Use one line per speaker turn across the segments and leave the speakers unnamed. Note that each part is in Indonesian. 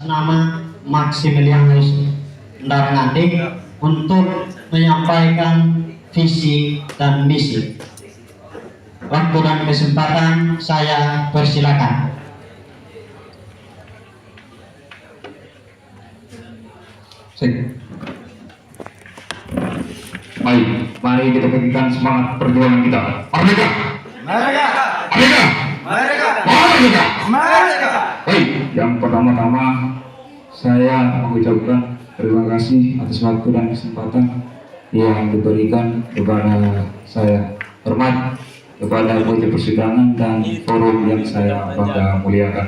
Nama Maximilianus Ndarnganding untuk menyampaikan visi dan misi. Waktu dan kesempatan saya persilakan.
Baik, mari kita berikan semangat perjuangan kita. Merdeka!
Merdeka!
Merdeka!
Merdeka!
Merdeka!
Merdeka!
Baik, yang pertama-tama saya mengucapkan terima kasih atas waktu dan kesempatan yang diberikan kepada saya. Hormat kepada Komite Persidangan dan forum yang saya bangga muliakan.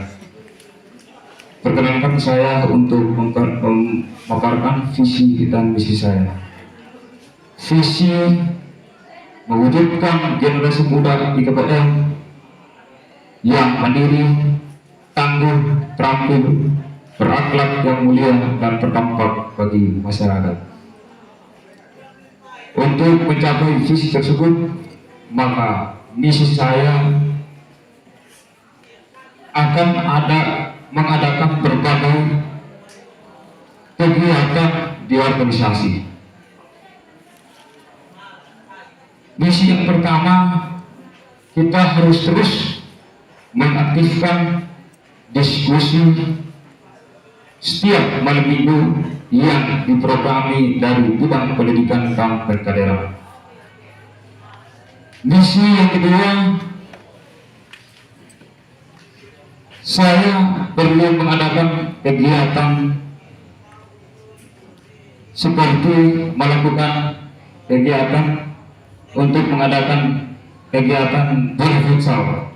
Perkenankan saya untuk memaparkan visi dan misi saya. Visi mewujudkan generasi muda IKPM yang mandiri, tangguh, terampil, berakhlak yang mulia dan berdampak bagi masyarakat. Untuk mencapai visi tersebut, maka misi saya akan mengadakan berbagai kegiatan di organisasi. Misi yang pertama, kita harus terus mengaktifkan diskusi setiap malam minggu yang diprogrami dari bidang pendidikan dan daerah. Misi yang kedua, saya perlu mengadakan kegiatan seperti melakukan kegiatan untuk mengadakan kegiatan bola futsal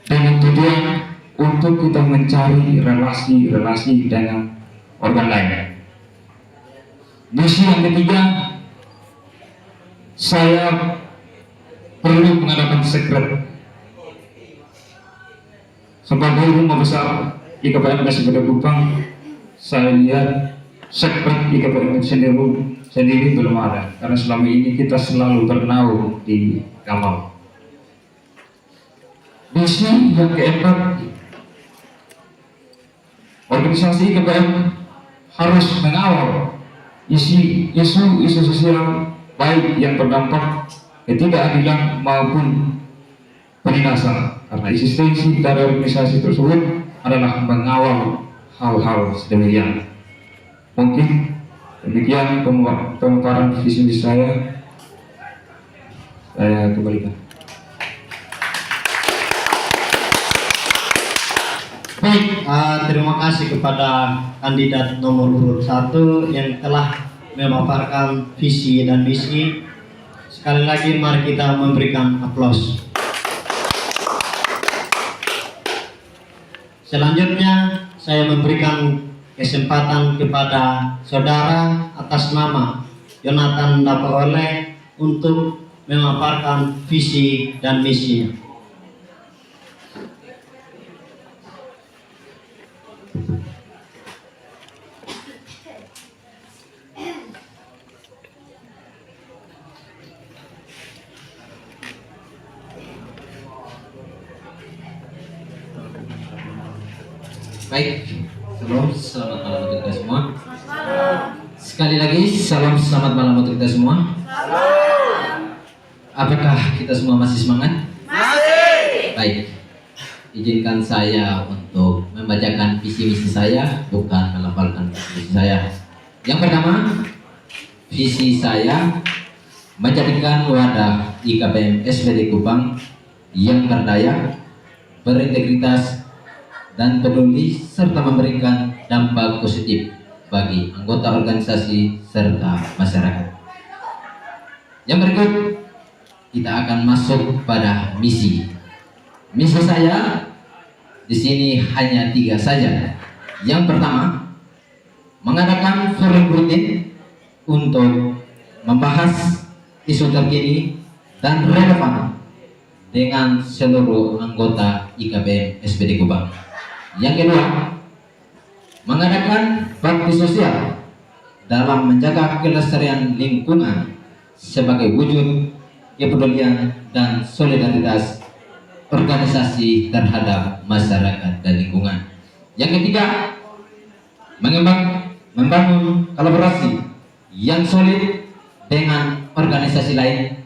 dengan tujuan untuk kita mencari relasi-relasi dengan organ lain. Misi yang ketiga, saya perlu mengadakan sekret sebagai rumah besar IKPM SPDK Kupang. Saya lihat sekret IKPM sendiri belum ada, karena selama ini kita selalu bernaung di Kamal. Misi yang keempat, organisasi IKPM harus mengawal isu sosial baik yang berdampak ketidakadilan maupun penindasan, karena eksistensi dari organisasi tersebut adalah mengawal hal-hal sedemikian. Mungkin demikian pemaparan visi misi saya kembalikan.
Baik, terima kasih kepada kandidat nomor urut 1 yang telah memaparkan visi dan misi. Sekali lagi mari kita memberikan aplaus. Selanjutnya saya memberikan kesempatan kepada saudara atas nama Yonatan Dapaole untuk memaparkan visi dan misinya.
Baik, selamat malam untuk kita semua. Sekali lagi, salam selamat malam untuk kita semua. Apakah kita semua masih semangat?
Masih.
Baik, izinkan saya untuk membacakan visi misi saya, bukan melafalkan visi misi saya. Yang pertama, visi saya menjadikan wadah IKPM SPD Kupang yang berdaya, berintegritas, dan peduli serta memberikan dampak positif bagi anggota organisasi serta masyarakat. Yang berikut, kita akan masuk pada misi. Misi saya di sini hanya 3 saja. Yang pertama, mengadakan forum rutin untuk membahas isu terkini dan relevan dengan seluruh anggota IKPM SPD Kupang. Yang kedua, mengadakan bakti sosial dalam menjaga kelestarian lingkungan sebagai wujud kepedulian dan solidaritas organisasi terhadap masyarakat dan lingkungan. Yang ketiga, membangun kolaborasi yang solid dengan organisasi lain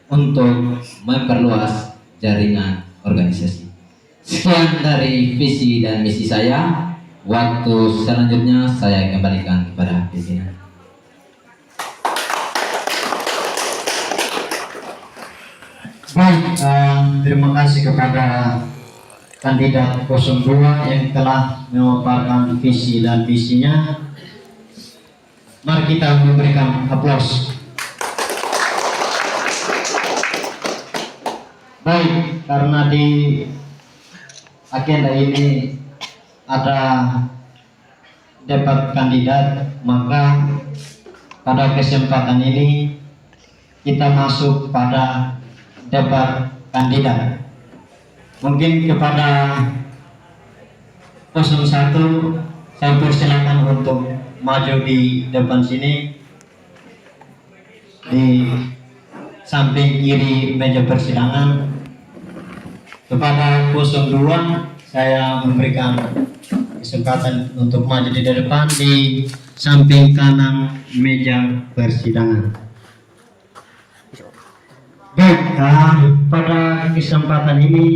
untuk memperluas jaringan organisasi. Sekian dari visi dan misi saya. Waktu selanjutnya saya kembalikan kepada pimpinan.
Baik, terima kasih kepada kandidat 02 yang telah memaparkan visi dan misinya. Mari kita memberikan aplaus. Baik, karena di agenda ini ada debat kandidat, maka pada kesempatan ini kita masuk pada debat kandidat. Mungkin kepada 01 saya persilakan untuk maju di depan sini, di samping kiri meja persidangan. Kepada 02 saya memberikan kesempatan untuk maju di depan di samping kanan meja persidangan. Baik, pada kesempatan ini,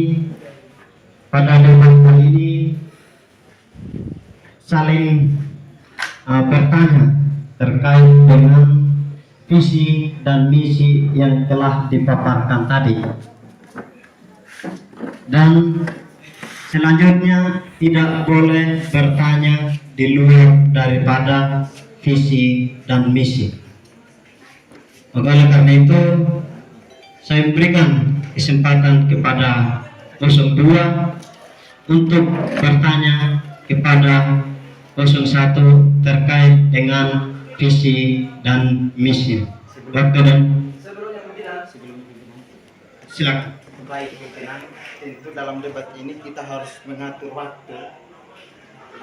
pada debat kali ini, saling bertanya terkait dengan visi dan misi yang telah dipaparkan tadi. Dan selanjutnya tidak boleh bertanya di luar daripada visi dan misi. Oleh karena itu, saya berikan kesempatan kepada 02 untuk bertanya kepada 01 terkait dengan visi dan misi. Waktu dan silakan.
Baik, pimpinan, tentu dalam debat ini kita harus mengatur waktu.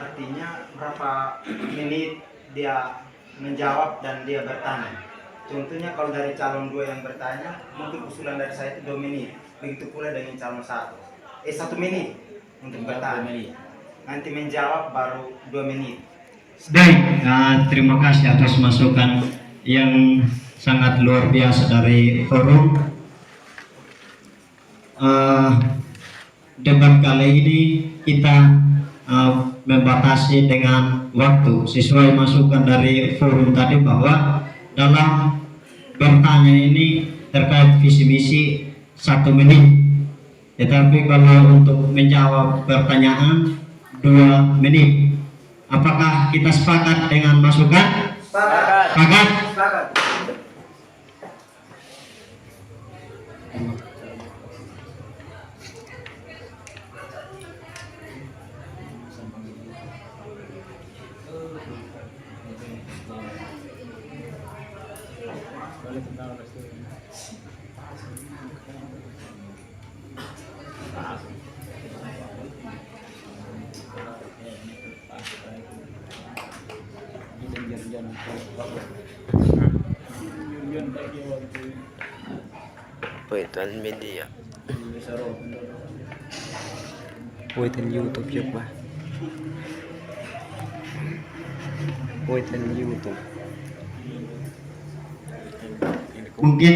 Artinya berapa menit dia menjawab dan dia bertanya. Contohnya kalau dari calon 2 yang bertanya, mungkin usulan dari saya itu 2 menit. Begitu pula dengan calon 1. 1 menit untuk bertanya. Nanti menjawab baru 2 menit.
Baik, terima kasih atas masukan yang sangat luar biasa dari forum. Debat kali ini kita membatasi dengan waktu sesuai masukan dari forum tadi bahwa dalam bertanya ini terkait visi misi 1 menit, tetapi kalau untuk menjawab pertanyaan 2 menit. Apakah kita sepakat dengan masukan?
Sepakat.
Sepakat?
Sepakat.
Puitan media. Puitan YouTube juga. Puitan YouTube.
Mungkin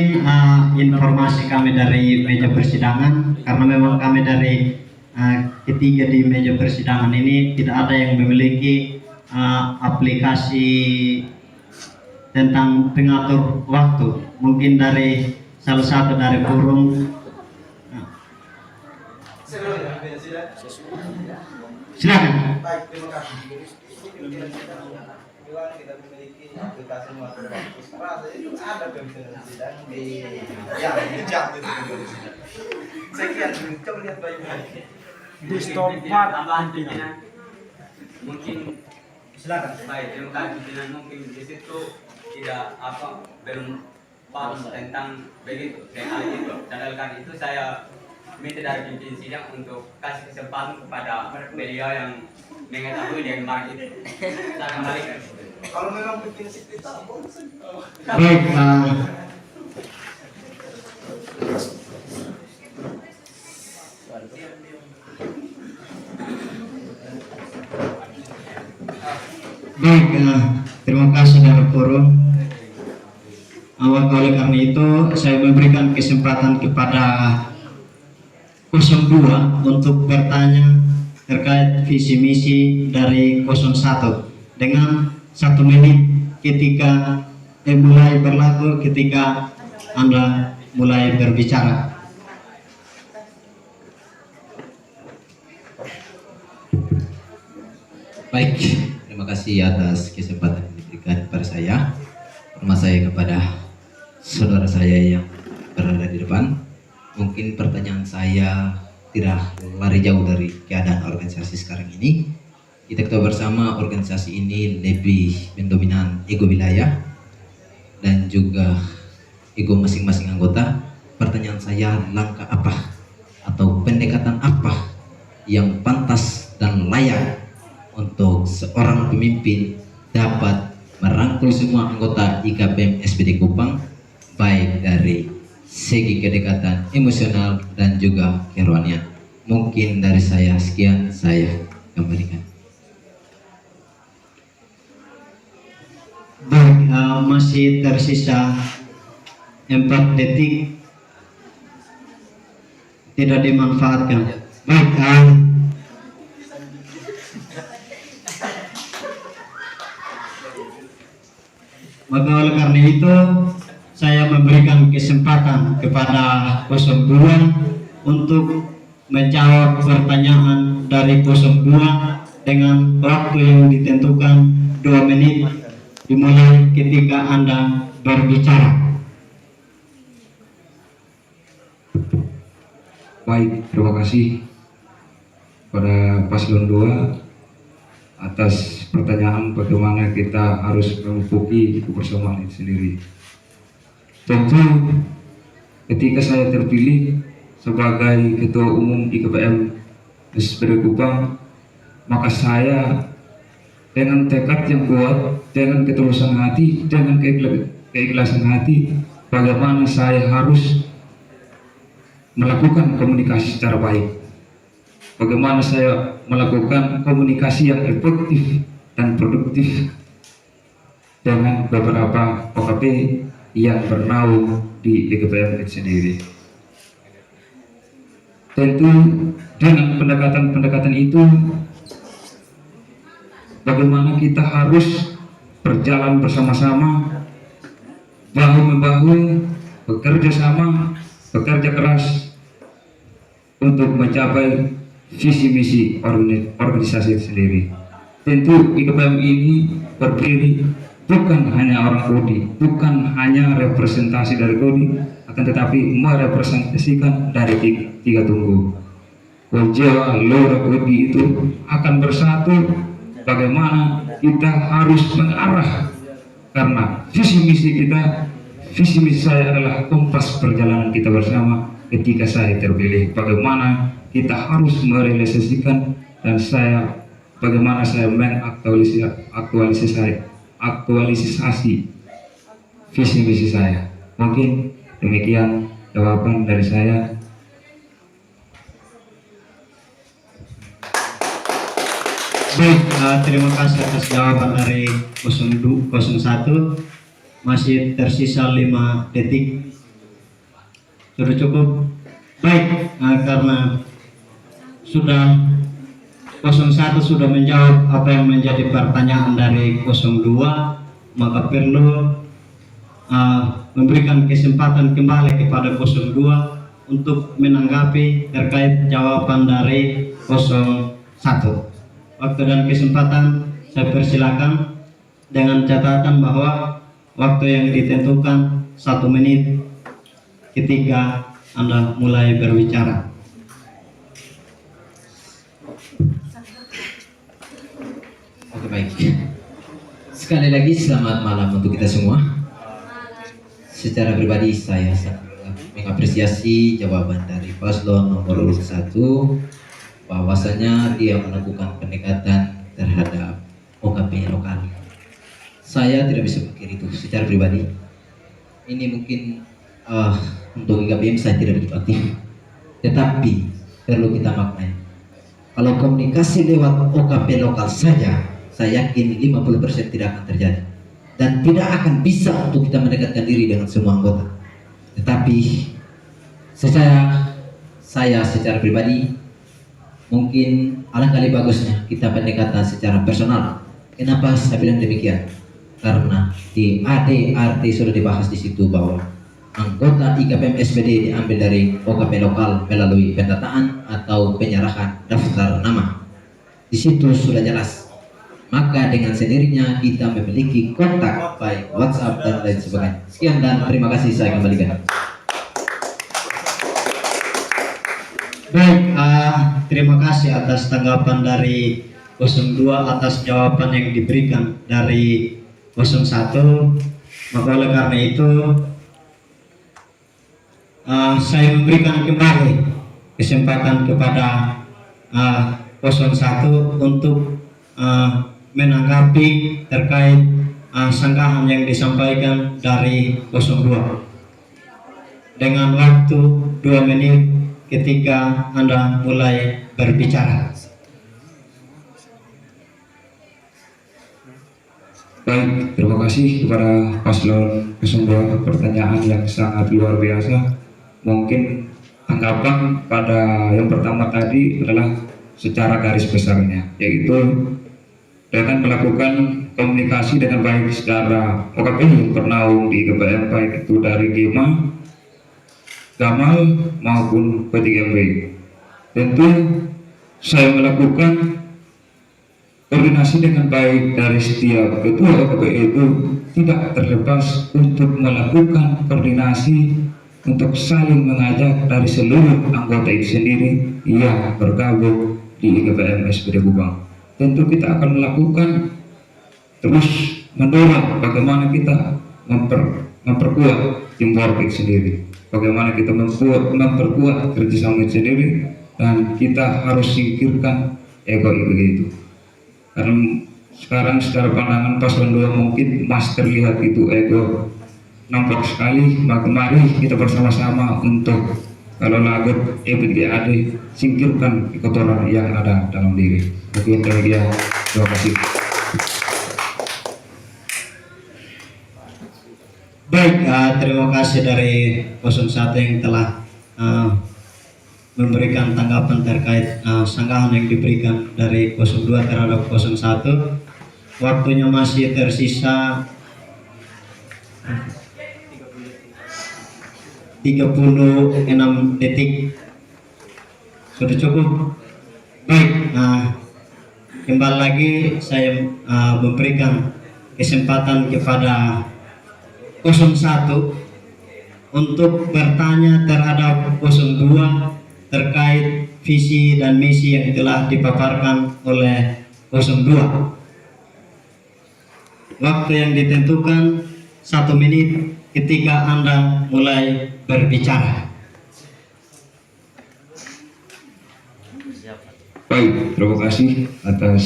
informasi kami dari meja persidangan, karena memang kami dari ketiga di meja persidangan ini tidak ada yang memiliki aplikasi tentang pengatur waktu. Mungkin dari salah satu dari forum. Silakan.
Baik, terima kasih. Kita memiliki aplikasi mengatur waktu. Rasa itu ada pimpinan sidang di jam itu pimpinan sidang. Sekian, coba lihat baik-baik.
Di stop pimpinan.
Mungkin
Silakan.
baik, terima kasih pimpinan. Mungkin di situ tidak belum paham tentang begitu dengan itu. Sedangkan itu saya minta dari pimpinan sidang untuk kasih kesempatan kepada beliau yang mengetahui dengan itu. Saya kembalikan.
Kalau memang pimpinan sidang boleh.
Baik, Baik, terima kasih dari forum. Oleh karena itu saya memberikan kesempatan kepada 02 untuk bertanya terkait visi misi dari 01 dengan 1 menit ketika mulai berlaku ketika Anda mulai berbicara.
Baik, terima kasih atas kesempatan yang diberikan kepada saya. Hormat saya kepada saudara saya yang berada di depan. Mungkin pertanyaan saya tidak lari jauh dari keadaan organisasi sekarang ini. Kita ketahui bersama organisasi ini lebih mendominan ego wilayah dan juga ego masing-masing anggota. Pertanyaan saya, langkah apa atau pendekatan apa yang pantas dan layak untuk seorang pemimpin dapat merangkul semua anggota IKPM SPD Kupang, baik dari segi kedekatan emosional dan juga kerohanian. Mungkin dari saya sekian, saya kembalikan.
Baik, masih tersisa 4 detik tidak dimanfaatkan. Baik, maka oleh karena itu saya memberikan kesempatan kepada 02 untuk menjawab pertanyaan dari 02 dengan waktu yang ditentukan 2 menit dimulai ketika Anda berbicara.
Baik, terima kasih pada paslon 2 atas pertanyaan bagaimana kita harus memupuk kebersamaan itu sendiri. Tentu ketika saya terpilih sebagai Ketua Umum IKPM SPD Kupang, maka saya dengan tekad yang kuat, dengan ketulusan hati, dengan keikhlasan hati, bagaimana saya harus melakukan komunikasi secara baik. Bagaimana saya melakukan komunikasi yang efektif dan produktif dengan beberapa OKP yang bernaung di IKPM itu sendiri. Tentu dengan pendekatan-pendekatan itu, bagaimana kita harus berjalan bersama-sama, bahu-membahu, bekerja sama, bekerja keras untuk mencapai visi misi organisasi itu sendiri. Tentu IKPM ini berdiri bukan hanya orang Kodi, bukan hanya representasi dari Kodi, akan tetapi merepresentasikan dari tiga tunggu. Jawa, Lora, Kodi itu akan bersatu. Bagaimana kita harus mengarah, karena visi misi kita, visi misi saya adalah kompas perjalanan kita bersama ketika saya terpilih. Bagaimana kita harus merealisasikan, dan bagaimana saya aktualisasi visi misi saya. Mungkin demikian jawaban dari saya.
Baik, terima kasih atas jawaban dari 01. Masih tersisa 5 detik. Sudah cukup? Baik, karena sudah 01 sudah menjawab apa yang menjadi pertanyaan dari 02, maka perlu memberikan kesempatan kembali kepada 02 untuk menanggapi terkait jawaban dari 01. Waktu dan kesempatan saya persilakan dengan catatan bahwa waktu yang ditentukan 1 menit ketika Anda mulai berbicara.
Oke, baik. Sekali lagi selamat malam untuk kita semua. Secara pribadi saya sangat mengapresiasi jawaban dari paslon nomor urut 1, bahwasanya dia melakukan pendekatan terhadap OKP lokal. Saya tidak bisa pikir itu secara pribadi. Ini mungkin untuk IKPM saya tidak begitu aktif, tetapi perlu kita maknai. Kalau komunikasi lewat OKP lokal saja saya yakin 50% tidak akan terjadi. Dan tidak akan bisa untuk kita mendekatkan diri dengan semua anggota. Tetapi saya secara pribadi mungkin alangkah lebih bagusnya kita pendekatan secara personal. Kenapa saya bilang demikian? Karena di ADRT sudah dibahas di situ bahwa anggota IKPM SPD diambil dari OKP lokal melalui pendataan atau penyerahan daftar nama. Di situ sudah jelas. Maka dengan sendirinya kita memiliki kontak baik WhatsApp dan lain sebagainya. Sekian dan terima kasih, saya kembalikan.
Baik, terima kasih atas tanggapan dari 02 atas jawaban yang diberikan dari 01. Maka oleh karena itu saya memberikan kembali kesempatan kepada 01 untuk menanggapi terkait sanggahan yang disampaikan dari 02 dengan waktu 2 menit ketika Anda mulai berbicara.
Baik, terima kasih kepada paslon 02 pertanyaan yang sangat luar biasa. Mungkin tanggapan pada yang pertama tadi adalah secara garis besarnya, yaitu dengan melakukan komunikasi dengan baik secara OKP yang bernaung di IKPM, baik itu dari GEMA, Gamal maupun P3MB. Tentu saya melakukan koordinasi dengan baik dari setiap ketua OKP itu, tidak terlepas untuk melakukan koordinasi untuk saling mengajak dari seluruh anggota itu sendiri yang bergabung di IKPM SPD Gubang. Tentu kita akan melakukan terus mendorong bagaimana kita memperkuat teamwork itu sendiri, bagaimana kita memperkuat kerjasama itu sendiri, dan kita harus singkirkan ego-ego itu. Karena sekarang secara pandangan paslon 2 mungkin masih terlihat itu ego nampak sekali. Maka mari kita bersama-sama untuk kalau lagut EPGAD singkirkan kekotoran yang ada dalam diri. Mungkin demikian. Terima kasih.
Baik, terima kasih dari 01 yang telah memberikan tanggapan terkait sanggahan yang diberikan dari 02 terhadap 01. Waktunya masih tersisa 36 detik. Sudah cukup? Baik, kembali lagi saya memberikan kesempatan kepada 01 untuk bertanya terhadap 02 terkait visi dan misi yang telah dipaparkan oleh 02. Waktu yang ditentukan 1 menit ketika Anda mulai berbicara.
Baik, terima kasih atas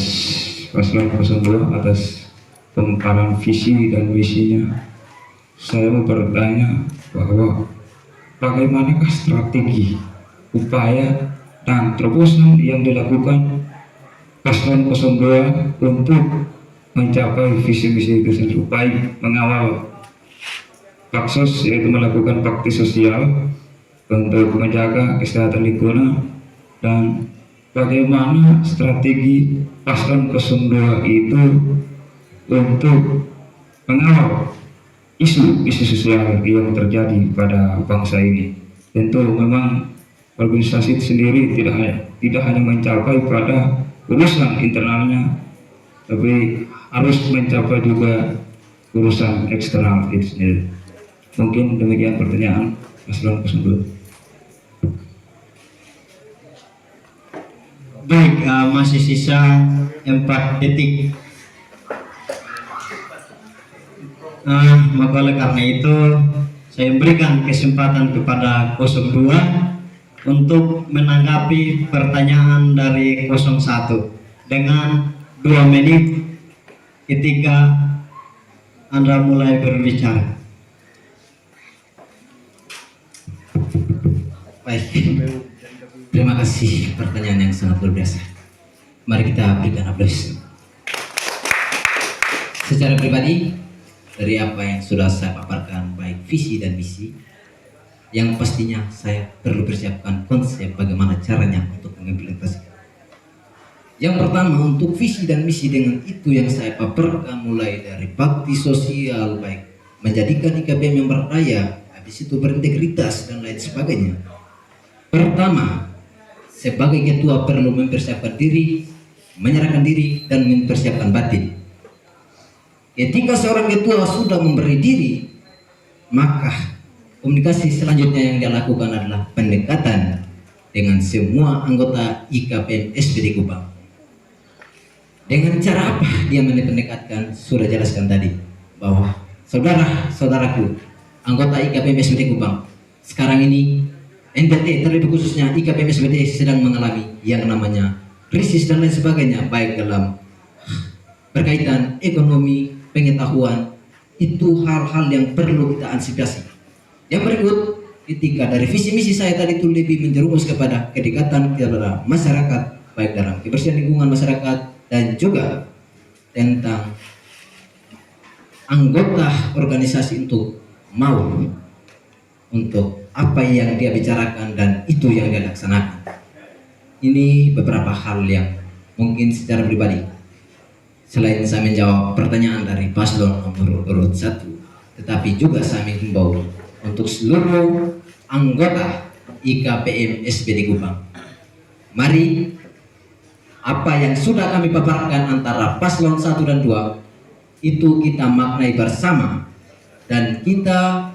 paslon 02 atas pemaparan visi dan misinya. Saya mau bertanya bahwa bagaimanakah strategi, upaya, dan terobosan yang dilakukan paslon 02 untuk mencapai visi misi itu sendiri, baik mengawal Baksos, yaitu melakukan bakti sosial untuk menjaga kesehatan lingkungan, dan bagaimana strategi paslon 02 itu untuk mengawal isu sosial yang terjadi pada bangsa ini. Tentu memang organisasi itu sendiri tidak hanya mencapai pada urusan internalnya, tapi harus mencapai juga urusan eksternal itu sendiri. Mungkin demikian pertanyaan paslon 02.
Baik, masih sisa 4 detik. Maka oleh karena itu saya berikan kesempatan kepada 02 untuk menanggapi pertanyaan dari 01 dengan 2 menit ketika Anda mulai berbicara.
Baik, terima kasih pertanyaan yang sangat luar biasa. Mari kita berikan aplaus. Secara pribadi, dari apa yang sudah saya paparkan baik visi dan misi, yang pastinya saya perlu persiapkan konsep bagaimana caranya untuk mengimplementasikan. Yang pertama, untuk visi dan misi dengan itu yang saya paparkan mulai dari bakti sosial, baik menjadikan IKBM yang berdaya, habis itu berintegritas dan lain sebagainya. Pertama, sebagai ketua perlu mempersiapkan diri, menyerahkan diri, dan mempersiapkan batin. Ketika seorang ketua sudah memberi diri, maka komunikasi selanjutnya yang dia lakukan adalah pendekatan dengan semua anggota IKPM SPD Kupang. Dengan cara apa dia mendekatkan? Sudah jelaskan tadi bahwa saudara-saudaraku anggota IKPM SPD Kupang, sekarang ini NTT terlebih khususnya IKPM SPD sedang mengalami yang namanya krisis dan lain sebagainya, baik dalam berkaitan ekonomi, pengetahuan, itu hal-hal yang perlu kita antisipasi. Yang berikut, ketika dari visi misi saya tadi itu lebih menjerumus kepada kedekatan kepada masyarakat, baik dalam kebersihan lingkungan masyarakat dan juga tentang anggota organisasi untuk mau untuk apa yang dia bicarakan dan itu yang dia laksanakan. Ini beberapa hal yang mungkin secara pribadi, selain saya menjawab pertanyaan dari paslon nomor urut 1, tetapi juga saya menghimbau untuk seluruh anggota IKPM SPD Kupang. Mari apa yang sudah kami paparkan antara paslon 1 dan 2 itu kita maknai bersama dan kita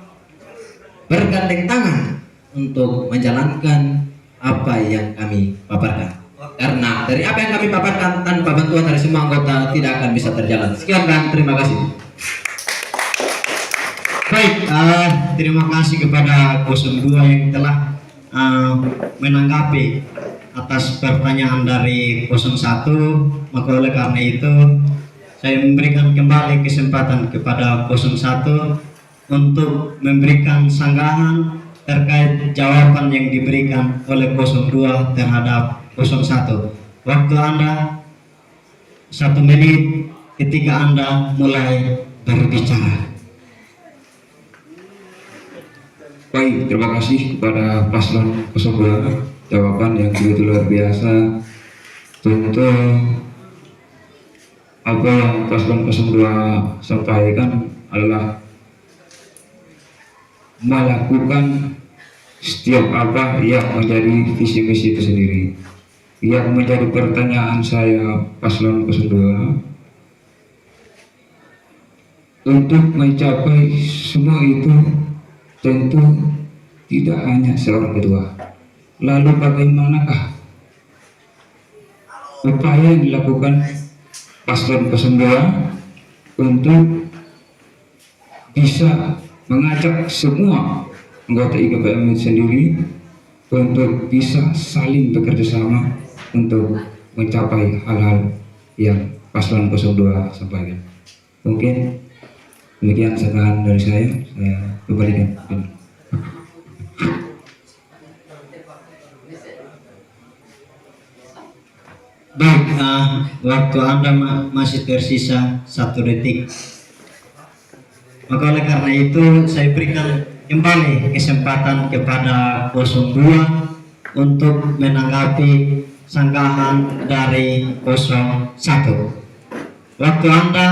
bergandeng tangan untuk menjalankan apa yang kami paparkan. Karena dari apa yang kami paparkan tanpa bantuan dari semua anggota tidak akan bisa terjalan. Sekian dan terima kasih.
Baik, terima kasih kepada 02 yang telah menanggapi atas pertanyaan dari 01. Maka oleh karena itu saya memberikan kembali kesempatan kepada 01 untuk memberikan sanggahan terkait jawaban yang diberikan oleh 02 terhadap 01. Waktu Anda 1 menit ketika Anda mulai berbicara.
Baik, terima kasih kepada paslon 02, jawaban yang begitu luar biasa. Tentu apa yang paslon 02 sampaikan adalah melakukan setiap apa yang menjadi visi misi itu sendiri. Yang menjadi pertanyaan saya paslon 02, untuk mencapai semua itu tentu tidak hanya seorang ketua. Lalu bagaimanakah upaya yang dilakukan paslon 02 untuk bisa mengajak semua anggota IKPM sendiri untuk bisa saling bekerja sama untuk mencapai hal-hal yang paslon 02 sampaikan. Mungkin demikian sanggahan dari saya kembalikan.
Baik, waktu Anda masih tersisa 1 detik. Maka oleh karena itu saya berikan kembali kesempatan kepada 02 untuk menanggapi sanggahan dari 01. Waktu Anda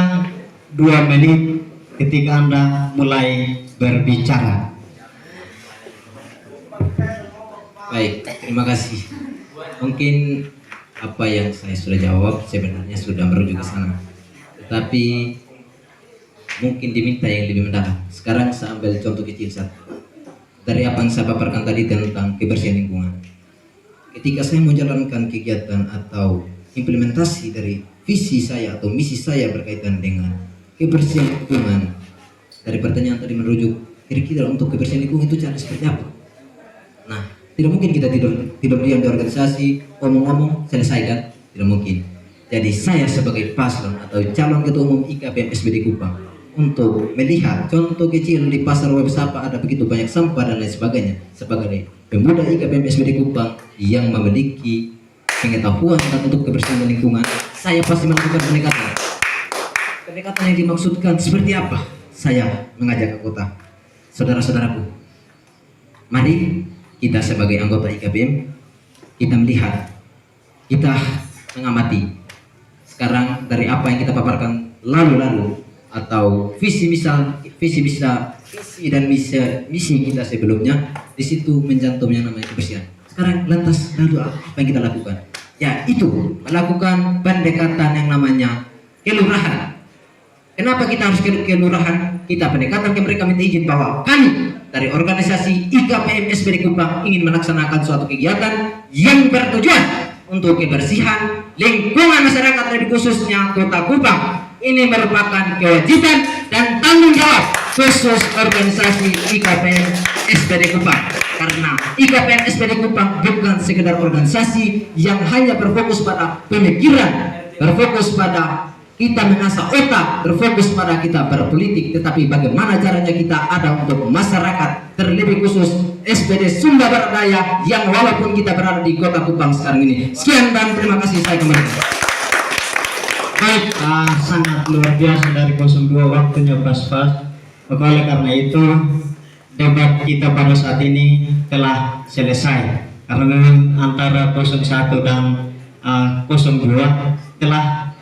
2 menit ketika Anda mulai berbicara.
Baik, terima kasih. Mungkin apa yang saya sudah jawab sebenarnya sudah merujuk ke sana, tetapi mungkin diminta yang lebih mendalam. Sekarang saya ambil contoh kecil satu dari apa yang saya paparkan tadi tentang kebersihan lingkungan. Ketika saya menjalankan kegiatan atau implementasi dari visi saya atau misi saya berkaitan dengan kebersihan lingkungan, dari pertanyaan tadi merujuk kira-kira untuk kebersihan lingkungan itu cara seperti apa? Nah, tidak mungkin kita tidur diam di organisasi, ngomong-ngomong, selesaikan, tidak mungkin. Jadi saya sebagai paslon atau calon ketua umum IKPM SPD Kupang untuk melihat contoh kecil di pasar Web Sapa ada begitu banyak sampah dan lain sebagainya, sebagai pemuda IKPM SPD Kupang yang memiliki pengetahuan tentang untuk kebersihan lingkungan, saya pasti melakukan pendekatan. pendekatan yang dimaksudkan seperti apa? Saya mengajak anggota, saudara-saudaraku, mari kita sebagai anggota IKPM, kita melihat, kita mengamati sekarang dari apa yang kita paparkan lalu-lalu atau visi dan misi kita sebelumnya, di situ mencantum yang namanya kebersihan. Sekarang lantas lalu apa yang kita lakukan? Ya itu melakukan pendekatan yang namanya kelurahan. Kenapa kita harus ke kelurahan? Kita pendekatan ke mereka, minta izin bahwa kami dari organisasi IKPM SPD Kupang ingin melaksanakan suatu kegiatan yang bertujuan untuk kebersihan lingkungan masyarakat, lebih khususnya Kota Kupang. Ini merupakan kewajiban dan tanggung jawab khusus organisasi IKPM SPD Kupang. Karena IKPM SPD Kupang bukan sekedar organisasi yang hanya berfokus pada pemikiran, berfokus pada kita mengasah otak, berfokus pada kita berpolitik, tetapi bagaimana caranya kita ada untuk masyarakat, terlebih khusus SPD Sumba Barat Daya yang walaupun kita berada di Kota Kupang sekarang ini. Sekian dan terima kasih, saya kembali.
Baik, sangat luar biasa dari 02, waktunya pas-pas. Oleh karena itu debat kita pada saat ini telah selesai, karena memang antara 01 dan 02 telah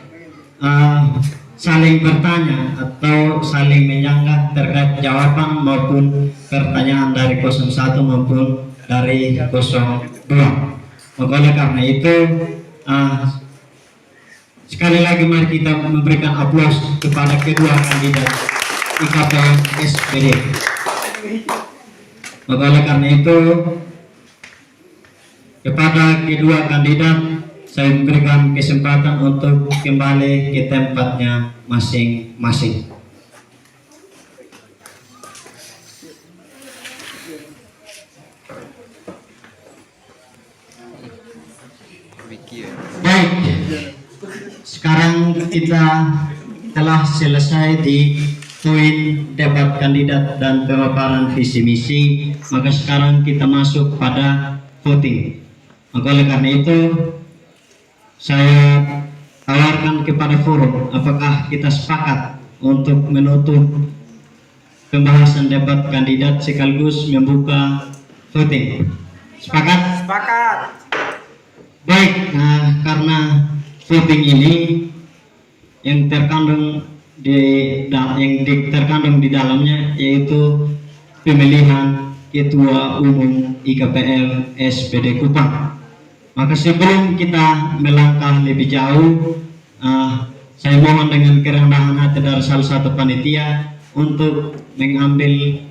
saling bertanya atau saling menyanggah terkait jawaban maupun pertanyaan dari 01 maupun dari 02. Oleh karena itu sekali lagi mari kita memberikan aplaus kepada kedua kandidat IKPM SPD. Oleh karena itu kepada kedua kandidat saya memberikan kesempatan untuk kembali ke tempatnya masing-masing. Baik, sekarang kita telah selesai di poin debat kandidat dan pemaparan visi misi, maka sekarang kita masuk pada voting. Maka oleh karena itu saya tawarkan kepada forum, apakah kita sepakat untuk menutup pembahasan debat kandidat sekaligus membuka voting? Sepakat?
Sepakat.
Baik, karena voting ini yang terkandung di dalamnya yaitu pemilihan ketua umum IKPM SPD Kupang. Maka sebelum kita melangkah lebih jauh, saya mohon dengan kerendahan hati dari salah satu panitia untuk mengambil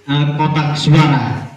kotak suara